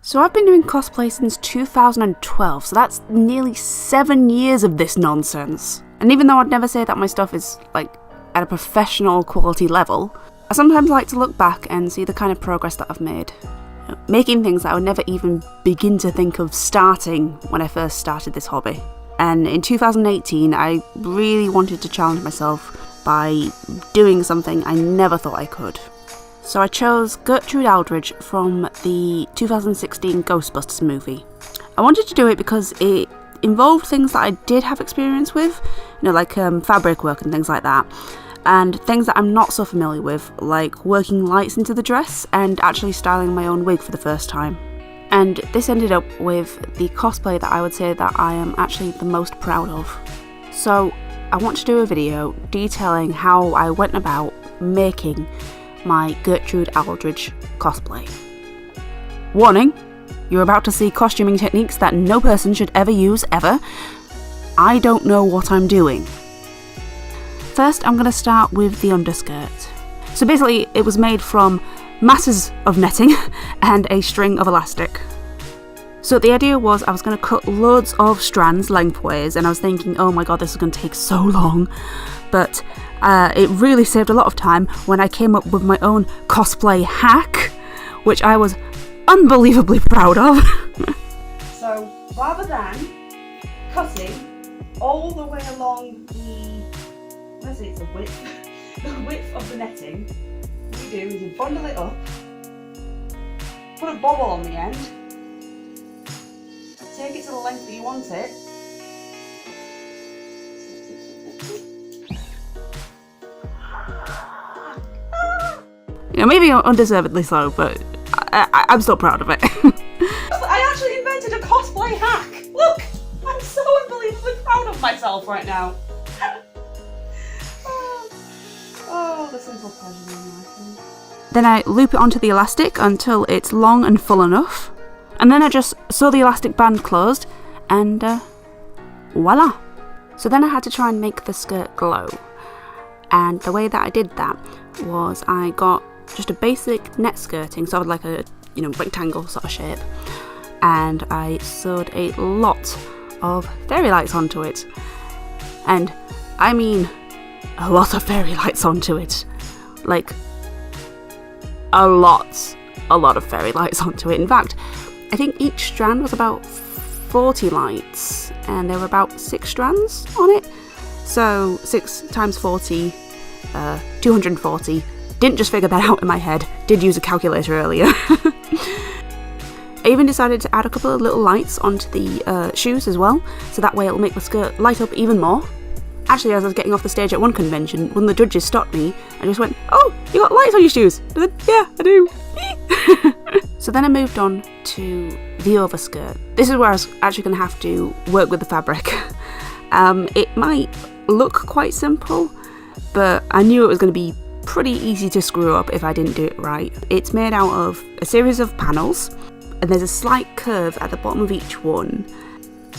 So I've been doing cosplay since 2012, so that's nearly 7 years of this nonsense. And even though I'd never say that my stuff is, like, at a professional quality level, I sometimes like to look back and see the kind of progress that I've made. Making things that I would never even begin to think of starting when I first started this hobby. And in 2018, I really wanted to challenge myself by doing something I never thought I could. So I chose Gertrude Aldridge from the 2016 Ghostbusters movie. I wanted to do it because it involved things that I did have experience with, like fabric work and things like that, and things that I'm not so familiar with, like working lights into the dress and actually styling my own wig for the first time. And this ended up with the cosplay that I would say that I am actually the most proud of. So I want to do a video detailing how I went about making my Gertrude Aldridge cosplay. Warning, you're about to see costuming techniques that no person should ever use, ever. I don't know what I'm doing. First, I'm going to start with the underskirt. So basically, it was made from masses of netting and a string of elastic. So the idea was I was going to cut loads of strands lengthways, and I was thinking, oh my god, this is going to take so long. But it really saved a lot of time when I came up with my own cosplay hack, which I was unbelievably proud of. So rather than cutting all the way along let's say it's the width of the netting, what you do is you bundle it up, put a bobble on the end, take it to the length that you want it, maybe undeservedly so, but I'm still proud of it. I actually invented a cosplay hack! Look! I'm so unbelievably proud of myself right now. Oh, the simple pleasure in life. Then I loop it onto the elastic until it's long and full enough. And then I just sew the elastic band closed and voila! So then I had to try and make the skirt glow. And the way that I did that was I got just a basic net skirting, sort of like a rectangle sort of shape, and I sewed a lot of fairy lights onto it. And I mean a lot of fairy lights onto it. Like a lot of fairy lights onto it. In fact, I think each strand was about 40 lights, and there were about 6 strands on it. So 6 times 40, 240. Didn't just figure that out in my head, did use a calculator earlier. I even decided to add a couple of little lights onto the shoes as well, so that way it'll make the skirt light up even more. Actually, as I was getting off the stage at one convention, one of the judges stopped me and just went, "Oh, you got lights on your shoes?" I said, "Yeah, I do." So then I moved on to the overskirt. This is where I was actually going to have to work with the fabric. It might look quite simple, but I knew it was going to be pretty easy to screw up if I didn't do it right. It's made out of a series of panels, and there's a slight curve at the bottom of each one.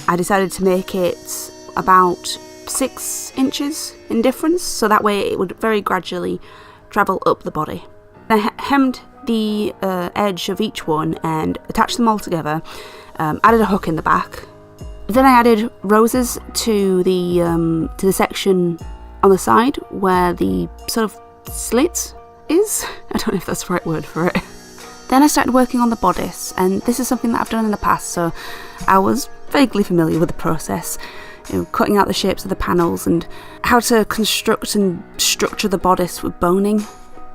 I decided to make it about 6 inches in difference, so that way it would very gradually travel up the body. I hemmed the edge of each one and attached them all together, added a hook in the back. Then I added roses to the section on the side where the sort of slit is. I don't know if that's the right word for it. Then I started working on the bodice, and this is something that I've done in the past, so I was vaguely familiar with the process. Cutting out the shapes of the panels and how to construct and structure the bodice with boning.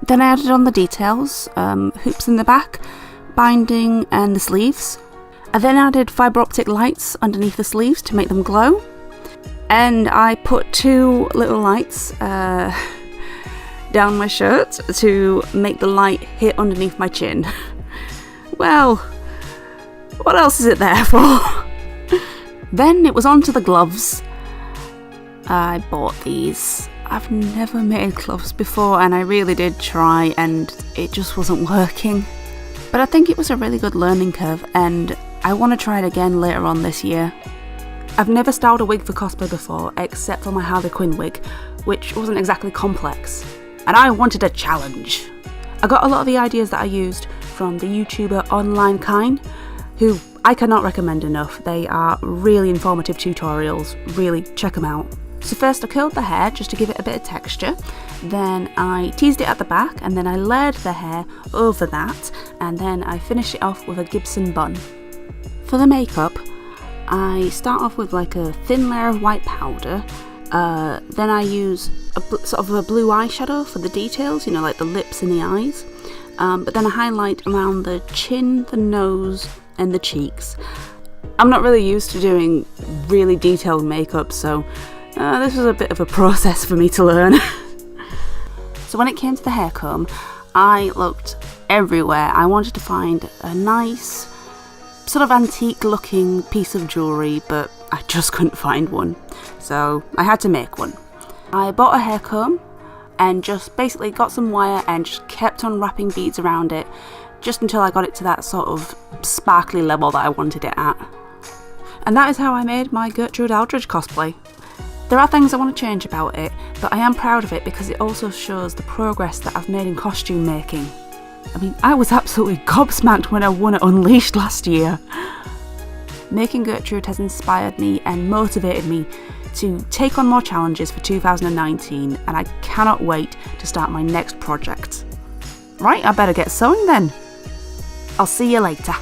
Then I added on the details, hoops in the back, binding and the sleeves. I then added fibre optic lights underneath the sleeves to make them glow. And I put 2 little lights down my shirt to make the light hit underneath my chin. Well, what else is it there for? Then it was on to the gloves. I bought these. I've never made gloves before, and I really did try, and it just wasn't working. But I think it was a really good learning curve, and I want to try it again later on this year. I've never styled a wig for cosplay before, except for my Harley Quinn wig, which wasn't exactly complex. And I wanted a challenge. I got a lot of the ideas that I used from the YouTuber Online Kind, who I cannot recommend enough. They are really informative tutorials, really check them out. So first I curled the hair just to give it a bit of texture, then I teased it at the back, and then I layered the hair over that, and then I finished it off with a Gibson bun. For the makeup, I start off with like a thin layer of white powder, then I use sort of a blue eyeshadow for the details, you know, like the lips and the eyes, but then I highlight around the chin, the nose and the cheeks. I'm not really used to doing really detailed makeup, so this was a bit of a process for me to learn. So when it came to the hair comb, I looked everywhere. I wanted to find a nice, sort of antique looking piece of jewellery, but I just couldn't find one. So I had to make one. I bought a hair comb and just basically got some wire and just kept on wrapping beads around it just until I got it to that sort of sparkly level that I wanted it at. And that is how I made my Gertrude Aldridge cosplay. There are things I want to change about it, but I am proud of it because it also shows the progress that I've made in costume making. I mean, I was absolutely gobsmacked when I won at Unleashed last year. Making Gertrude has inspired me and motivated me to take on more challenges for 2019, and I cannot wait to start my next project. Right, I better get sewing then. I'll see you later.